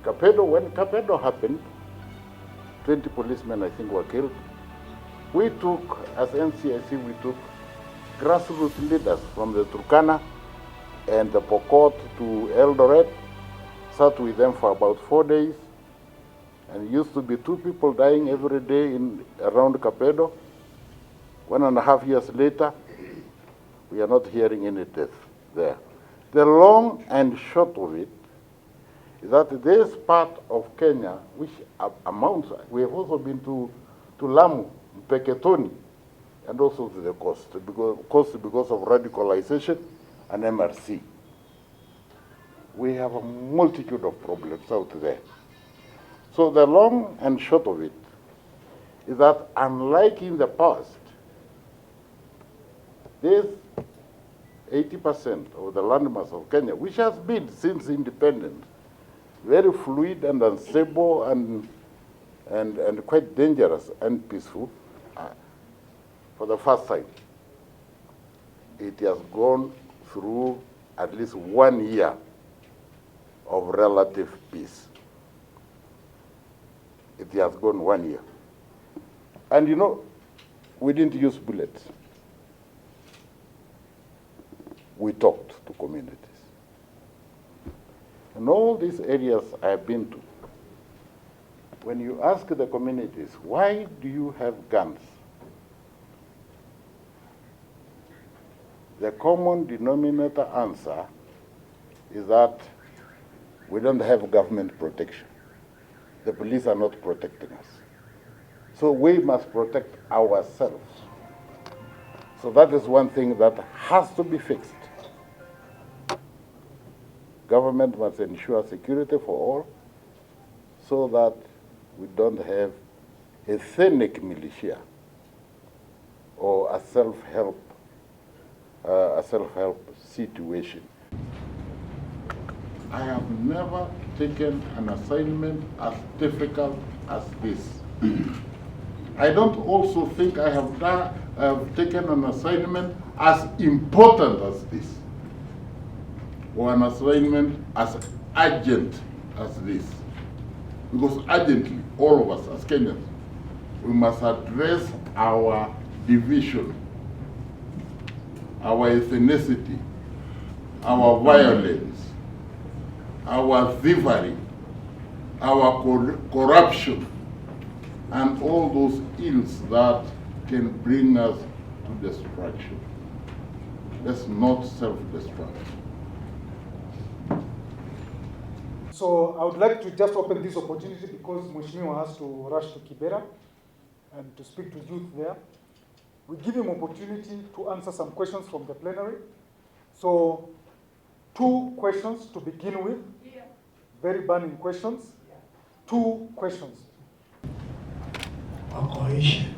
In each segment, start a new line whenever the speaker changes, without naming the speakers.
When Capedo happened, 20 policemen, I think, were killed. We took, as NCIC, we took grassroots leaders from the Turkana and the Pokot to Eldoret, sat with them for about 4 days, and it used to be 2 people dying every day around Capedo. 1.5 years later, we are not hearing any death there. The long and short of it is that this part of Kenya, which amounts, we have also been to Lamu, Peketoni, and also to the coast because of radicalization and MRC. We have a multitude of problems out there. So the long and short of it is that unlike in the past, this 80% of the landmass of Kenya, which has been since independence, very fluid and unstable and quite dangerous and peaceful, for the first time, it has gone through at least 1 year of relative peace. It has gone 1 year. And you know, we didn't use bullets. We talked to communities. In all these areas I've been to, when you ask the communities, why do you have guns? The common denominator answer is that we don't have government protection. The police are not protecting us. So we must protect ourselves. So that is one thing that has to be fixed. Government must ensure security for all so that we don't have a ethnic militia or a self-help situation. I have never taken an assignment as difficult as this. I don't also think I have taken an assignment as important as this, or an assignment as urgent as this. Because urgently, all of us as Kenyans, we must address our division, our ethnicity, our violence, our thievery, our corruption, and all those ills that can bring us to destruction. Let's not self-destruct.
So I would like to just open this opportunity because Mheshimiwa has to rush to Kibera and to speak to youth there. We give him opportunity to answer some questions from the plenary. So 2 questions to begin with, very burning questions. 2 questions.
Cohesion.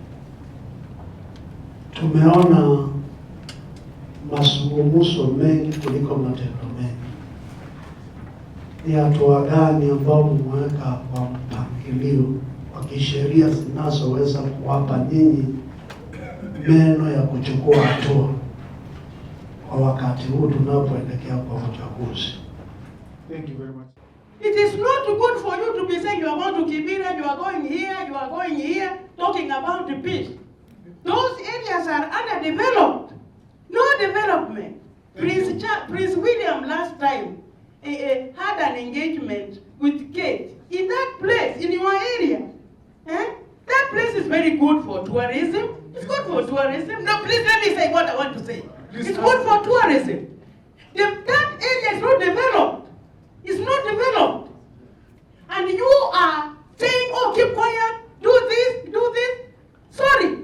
Tumeona mazungumzo mengi kuliko matendo mengi. Ni hatua gani ambao mmeweka kwa mpangilio wa kisheria zinazoweza kuwapa nyinyi meno ya kuchukua hatua kwa wakati huu tunapoelekea kwa uchaguzi?
Thank you very much.
It is not good for you to be saying you are going to Kibera, you are going here, you are going here, talking about the peace. Those areas are underdeveloped. No development. Prince William last time had an engagement with Kate in that place, in your area. That place is very good for tourism. It's good for tourism. No, please let me say what I want to say. It's good for tourism. That area is not developed. It's not developed. And you are saying, oh, keep quiet, do this. Sorry.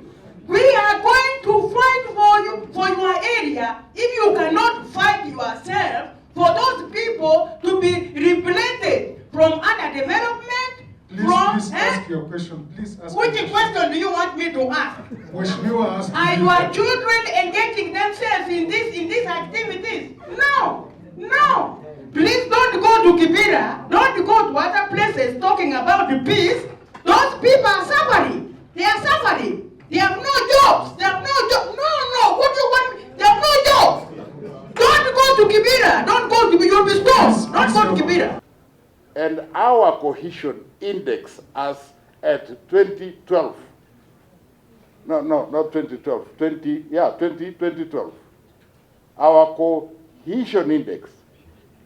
We are going to fight for you, for your area, if you cannot fight yourself for those people to be replanted from underdevelopment.
Please ask your question. Please ask.
Which question do you want me to ask? Are your children engaging themselves in these activities? No. Please don't go to Kibera. Don't go to other places talking about the peace. Those people are suffering. They are suffering. They have no jobs. They have no jobs. No. What do you want? They have no jobs. Don't go to Kibera. Don't go to. You'll be stopped. Don't go to Kibera.
And our cohesion index as at 2012, no, not 2012, 2012, our cohesion index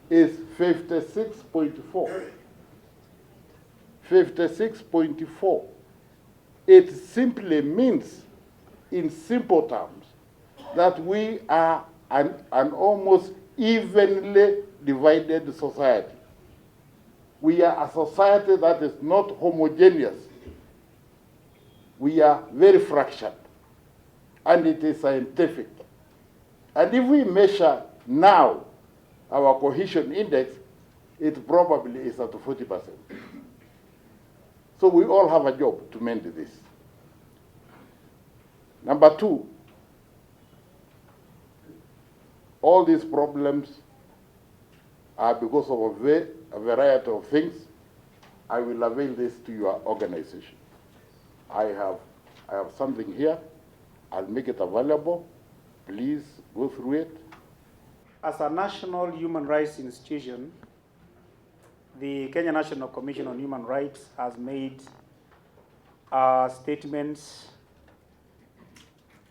is 56.4. 56.4. It simply means, in simple terms, that we are an almost evenly divided society. We are a society that is not homogeneous. We are very fractured, and it is scientific. And if we measure now our cohesion index, it probably is at 40%. So we all have a job to mend this. Number two, all these problems are because of a variety of things. I will avail this to your organization. I have something here. I'll make it available. Please go through it.
As a national human rights institution, the Kenya National Commission on Human Rights has made statements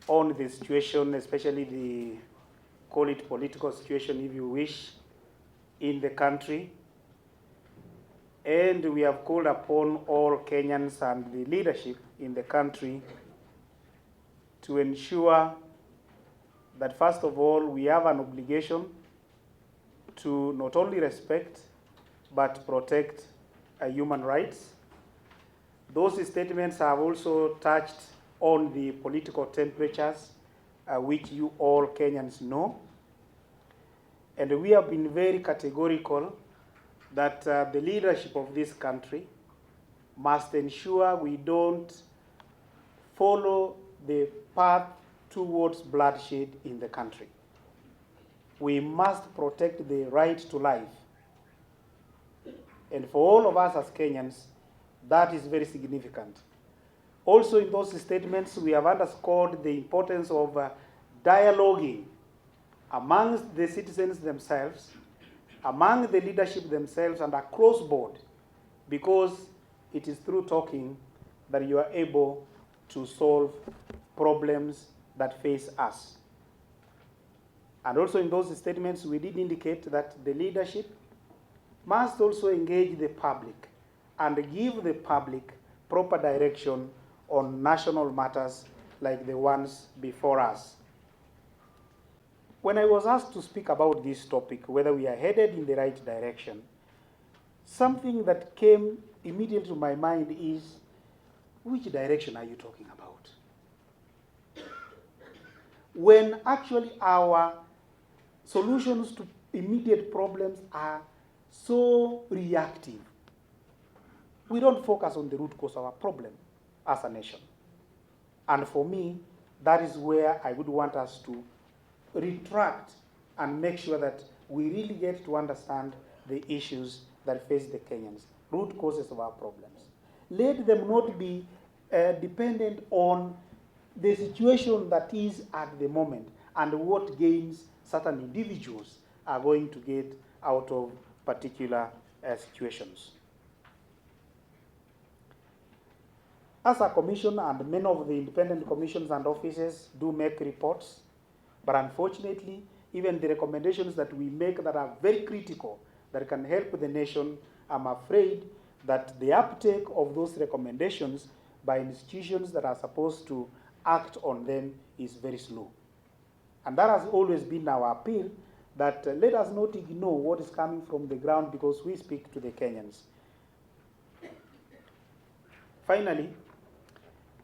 on the situation, especially the, call it political situation if you wish, in the country. And we have called upon all Kenyans and the leadership in the country to ensure that, first of all, we have an obligation to not only respect but protect human rights. Those statements have also touched on the political temperatures, which you all Kenyans know. And we have been very categorical that the leadership of this country must ensure we don't follow the path towards bloodshed in the country. We must protect the right to life. And for all of us as Kenyans, that is very significant. Also in those statements, we have underscored the importance of dialoguing amongst the citizens themselves, among the leadership themselves, and across board, because it is through talking that you are able to solve problems that face us. And also in those statements, we did indicate that the leadership must also engage the public and give the public proper direction on national matters like the ones before us. When I was asked to speak about this topic, whether we are headed in the right direction, something that came immediately to my mind is, which direction are you talking about? When actually our solutions to immediate problems are so reactive, we don't focus on the root cause of our problem as a nation. And for me, that is where I would want us to retract and make sure that we really get to understand the issues that face the Kenyans, root causes of our problems. Let them not be dependent on the situation that is at the moment and what gains certain individuals are going to get out of particular situations. As a commission, and many of the independent commissions and offices do make reports, but unfortunately, even the recommendations that we make that are very critical, that can help the nation, I'm afraid that the uptake of those recommendations by institutions that are supposed to act on them is very slow. And that has always been our appeal, that let us not ignore what is coming from the ground, because we speak to the Kenyans. Finally,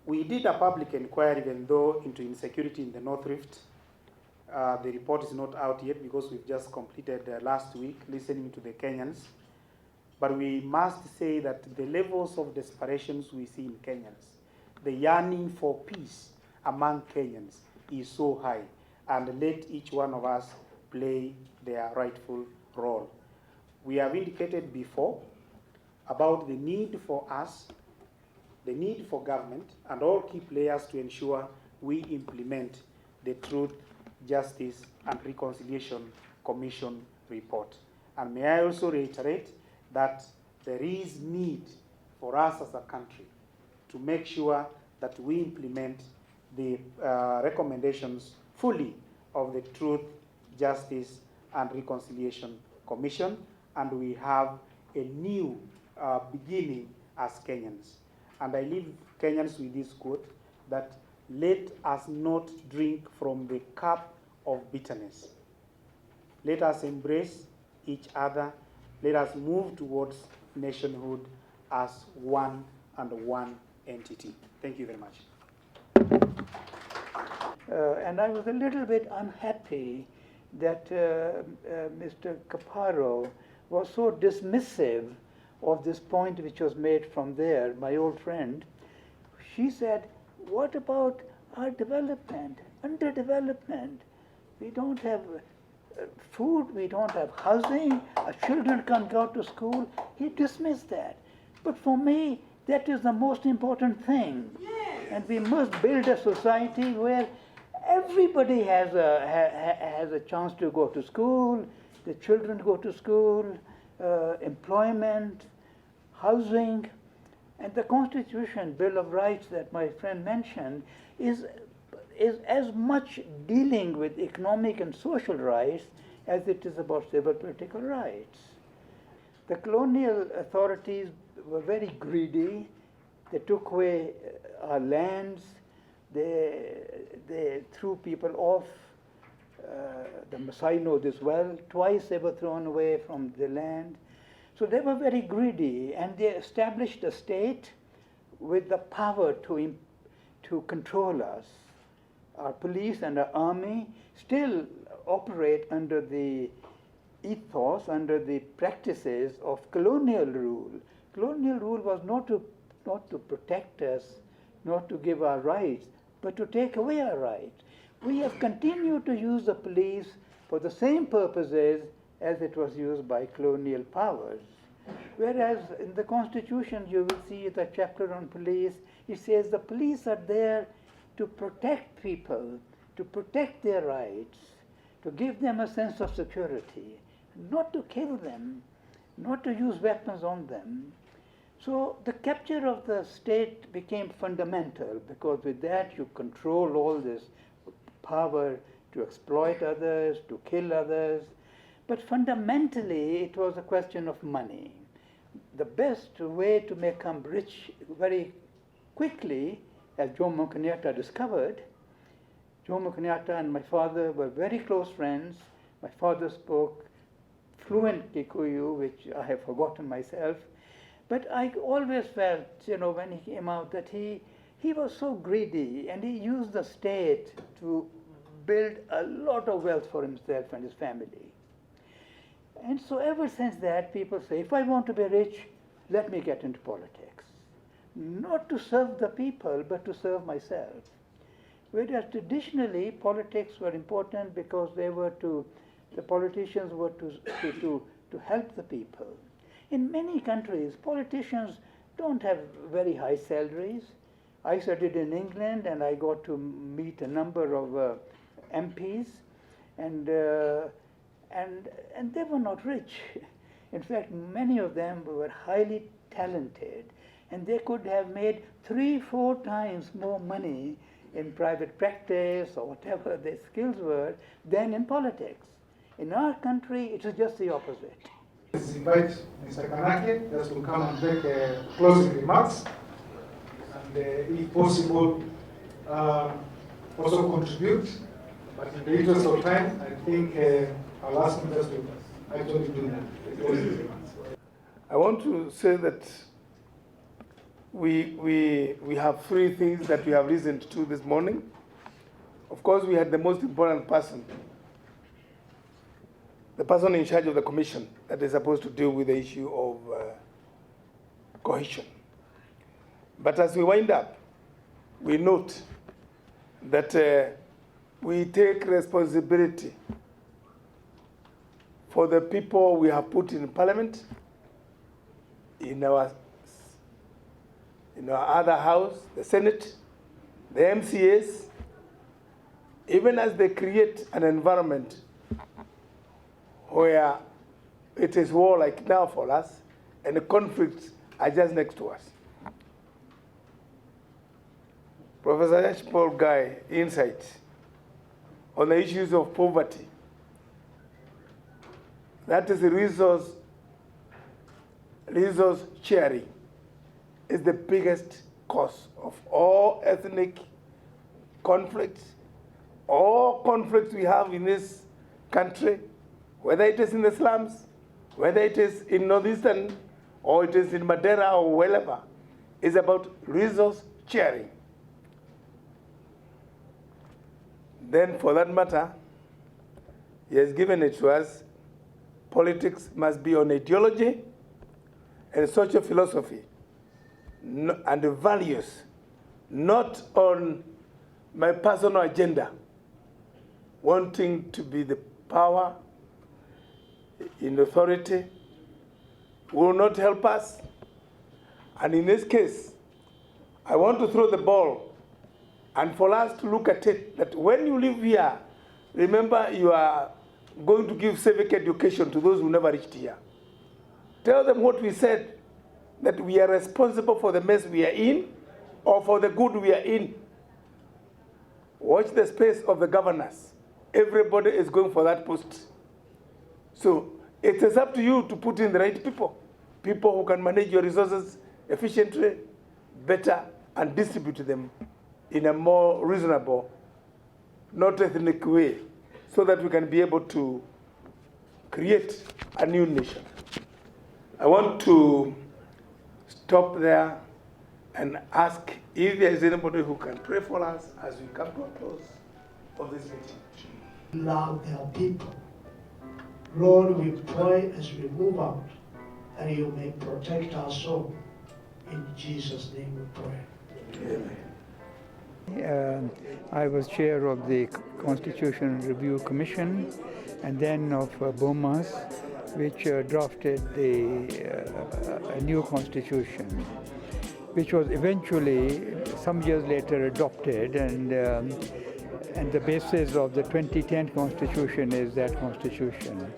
we did a public inquiry, even though, into insecurity in the North Rift. The report is not out yet because we've just completed last week listening to the Kenyans. But we must say that the levels of desperations we see in Kenyans, the yearning for peace among Kenyans is so high. And let each one of us play their rightful role. We have indicated before about the need for us, the need for government, and all key players to ensure we implement the Truth, Justice, and Reconciliation Commission report. And may I also reiterate that there is need for us as a country to make sure that we implement the recommendations fully of the Truth, Justice, and Reconciliation Commission, and we have a new beginning as Kenyans. And I leave Kenyans with this quote, that let us not drink from the cup of bitterness. Let us embrace each other. Let us move towards nationhood as one and one entity. Thank you very much.
And I was a little bit unhappy that Mr. Caparo was so dismissive of this point which was made from there, my old friend. She said, what about our development, underdevelopment? We don't have food, we don't have housing, our children can't go to school. He dismissed that. But for me, that is the most important thing.
Yes.
And we must build a society where everybody has a chance to go to school, the children go to school, employment, housing. And the Constitution, Bill of Rights that my friend mentioned, is as much dealing with economic and social rights as it is about civil political rights. The colonial authorities were very greedy. They took away our lands. They threw people off. The Maasai know this well. Twice they were thrown away from the land. So they were very greedy, and they established a state with the power to control us. Our police and our army still operate under the ethos, under the practices of colonial rule. Colonial rule was not to protect us, not to give our rights, but to take away our rights. We have continued to use the police for the same purposes as it was used by colonial powers. Whereas in the Constitution, you will see the chapter on police, it says the police are there to protect people, to protect their rights, to give them a sense of security, not to kill them, not to use weapons on them. So the capture of the state became fundamental, because with that you control all this power to exploit others, to kill others. But fundamentally, it was a question of money. The best way to become rich very quickly, as Jomo Kenyatta discovered, Jomo Kenyatta and my father were very close friends. My father spoke fluent Kikuyu, which I have forgotten myself. But I always felt, when he came out, that he was so greedy, and he used the state to build a lot of wealth for himself and his family. And so ever since that, people say, if I want to be rich, let me get into politics. Not to serve the people, but to serve myself. Whereas traditionally, politics were important because the politicians were to help the people. In many countries, politicians don't have very high salaries. I studied in England, and I got to meet a number of MPs, and they were not rich. In fact, many of them were highly talented, and they could have made 3-4 times more money in private practice or whatever their skills were than in politics. In our country, it is just the opposite.
Let's invite Mr. Kanake just to come and make closing remarks, and if possible, also contribute. But in the interest of time, I think I'll ask him just to actually do the closing remarks.
I want to say that we have 3 things that we have listened to this morning. Of course, we had the most important person, the person in charge of the commission that is supposed to deal with the issue of cohesion. But as we wind up, we note that we take responsibility for the people we have put in parliament, in our other house, the Senate, the MCAs, even as they create an environment where it is war like now for us, and the conflicts are just next to us. Professor H. Paul Guy insights on the issues of poverty. That is the resource sharing is the biggest cause of all ethnic conflicts, all conflicts we have in this country, whether it is in the slums, whether it is in Northeastern, or it is in Madeira or wherever, is about resource sharing. Then for that matter, he has given it to us, politics must be on ideology and social philosophy and the values, not on my personal agenda, wanting to be the power in authority will not help us. And in this case, I want to throw the ball and for us to look at it, that when you live here, remember you are going to give civic education to those who never reached here. Tell them what we said, that we are responsible for the mess we are in or for the good we are in. Watch the space of the governors. Everybody is going for that post. So it is up to you to put in the right people, people who can manage your resources efficiently, better, and distribute them in a more reasonable, not ethnic way, so that we can be able to create a new nation. I want to stop there and ask if there is anybody who can pray for us as we come to a close of this meeting.
Love their people. Lord, we pray as we move out that you may protect our soul. In Jesus' name we pray.
Amen.
I was chair of the Constitution Review Commission and then of BOMAS, which drafted a new constitution, which was eventually, some years later, adopted, and the basis of the 2010 constitution is that constitution.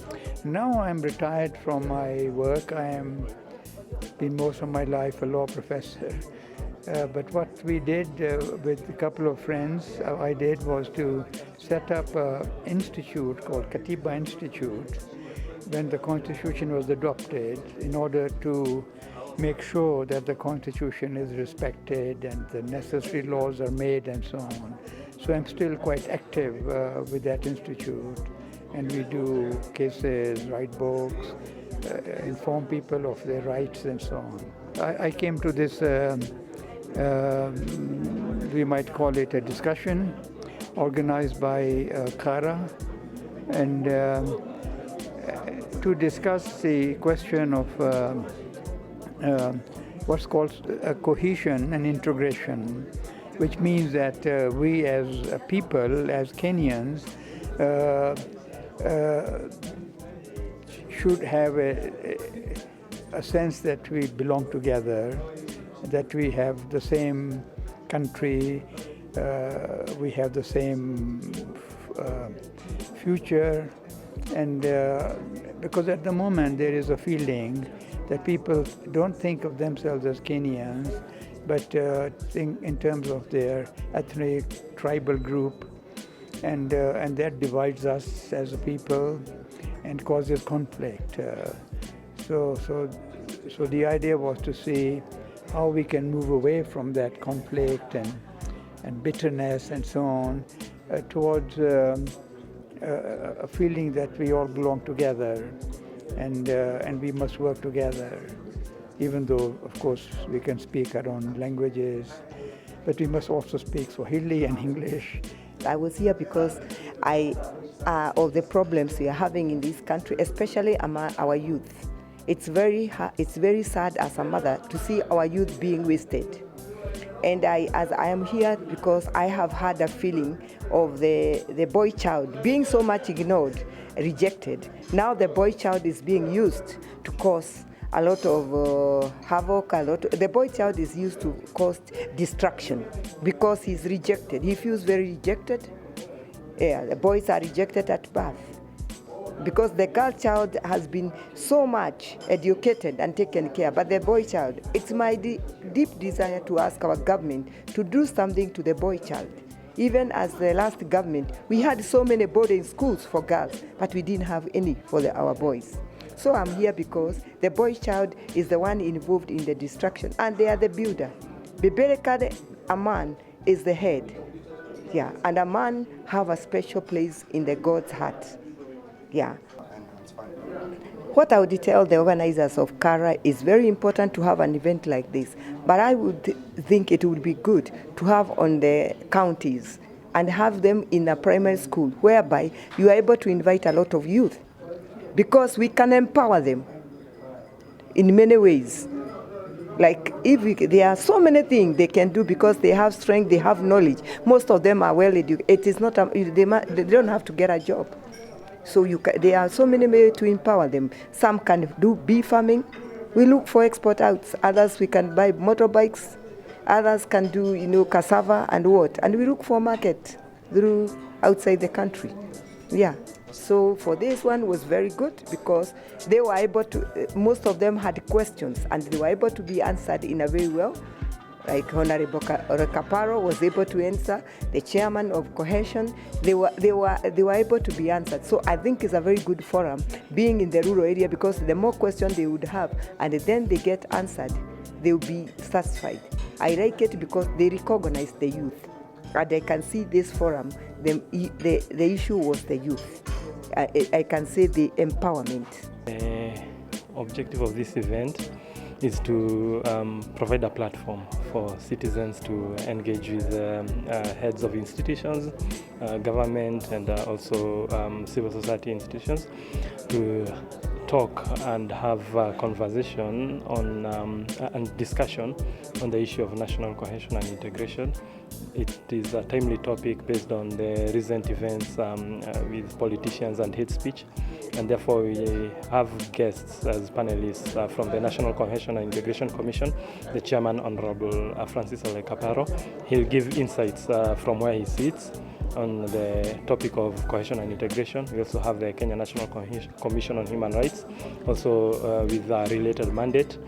Now I'm retired from my work. I am been most of my life a law professor. But what we did with a couple of friends, I did was to set up an institute called Katiba Institute when the Constitution was adopted, in order to make sure that the Constitution is respected and the necessary laws are made and so on. So I'm still quite active with that institute, and we do cases, write books, inform people of their rights and so on. I came to this we might call it a discussion organized by CARA, and to discuss the question of what's called cohesion and integration, which means that we as a people, as Kenyans, should have a sense that we belong together, that we have the same country, we have the same future, and because at the moment there is a feeling that people don't think of themselves as Kenyans, but think in terms of their ethnic, tribal group, and that divides us as a people and causes conflict. So the idea was to see how we can move away from that conflict and bitterness and so on towards a feeling that we all belong together and we must work together, even though, of course, we can speak our own languages, but we must also speak Swahili and English.
I was here because of the problems we are having in this country, especially among our youth. It's very sad as a mother to see our youth being wasted. And as I am here because I have had a feeling of the boy child being so much ignored, rejected. Now the boy child is being used to cause a lot of havoc. The boy child is used to cause destruction because he's rejected. He feels very rejected. Yeah, the boys are rejected at birth. because the girl child has been so much educated and taken care, but the boy child, it's my deep desire to ask our government to do something to the boy child. Even as the last government, we had so many boarding schools for girls, but we didn't have any for our boys. So I'm here because the boy child is the one involved in the destruction, and they are the builder. Beberekade, a man is the head. Yeah, and a man have a special place in the God's heart. Yeah. What I would tell the organizers of Kara is very important to have an event like this, but I would think it would be good to have on the counties and have them in a primary school whereby you are able to invite a lot of youth, because we can empower them in many ways. Like there are so many things they can do because they have strength, they have knowledge. Most of them are well educated. It is not they don't have to get a job. So there are so many ways to empower them. Some can do bee farming. We look for export outs. Others we can buy motorbikes. Others can do cassava and what. And we look for market through outside the country. Yeah. So for this one was very good because they were able to, most of them had questions and they were able to be answered in a very well. Like Honorable Kaparo was able to answer, the chairman of Cohesion, they were able to be answered. So I think it's a very good forum being in the rural area, because the more questions they would have and then they get answered, they will be satisfied. I like it because they recognize the youth. And I can see this forum, the issue was the youth. I can say the empowerment.
The objective of this event is to provide a platform for citizens to engage with heads of institutions, government, and also civil society institutions to talk and have a conversation on and discussion on the issue of national cohesion and integration. It is a timely topic based on the recent events with politicians and hate speech, and therefore we have guests as panelists from the National Cohesion and Integration Commission, the chairman, Honorable Francis Kaparo. He'll give insights from where he sits on the topic of cohesion and integration. We also have the Kenya National Commission on Human Rights, also with a related mandate,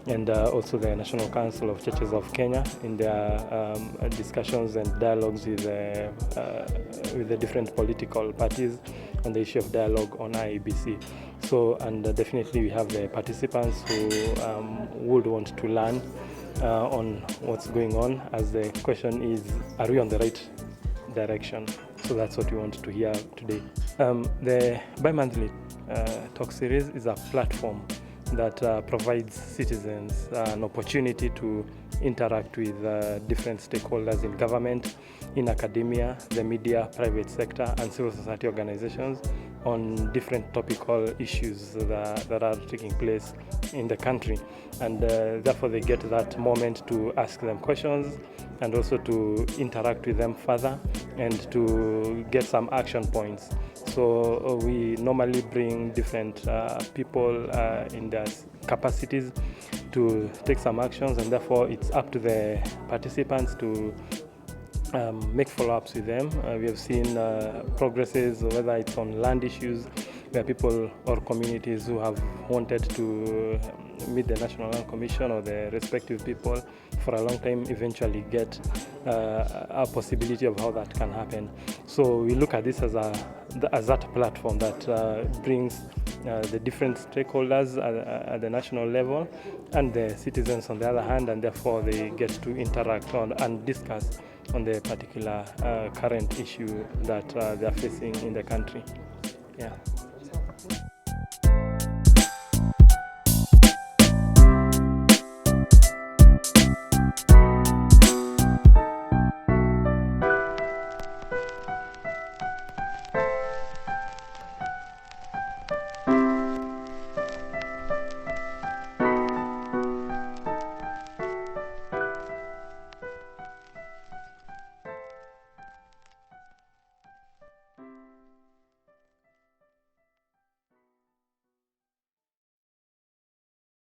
and also the National Council of Churches of Kenya in their discussions and dialogues with the different political parties on the issue of dialogue on IEBC. So, and definitely we have the participants who would want to learn on what's going on, as the question is, are we on the right direction? So that's what we want to hear today. The bi-monthly talk series is a platform that provides citizens an opportunity to interact with different stakeholders in government, in academia, the media, private sector, and civil society organizations on different topical issues that are taking place in the country. And therefore they get that moment to ask them questions and also to interact with them further and to get some action points. So we normally bring different people in their capacities to take some actions, and therefore it's up to the participants to make follow-ups with them. We have seen progresses, whether it's on land issues, where people or communities who have wanted to meet the National Land Commission or the respective people for a long time eventually get a possibility of how that can happen. So we look at this as that platform that brings the different stakeholders at the national level and the citizens on the other hand, and therefore they get to interact on and discuss on the particular current issue that they are facing in the country. Yeah.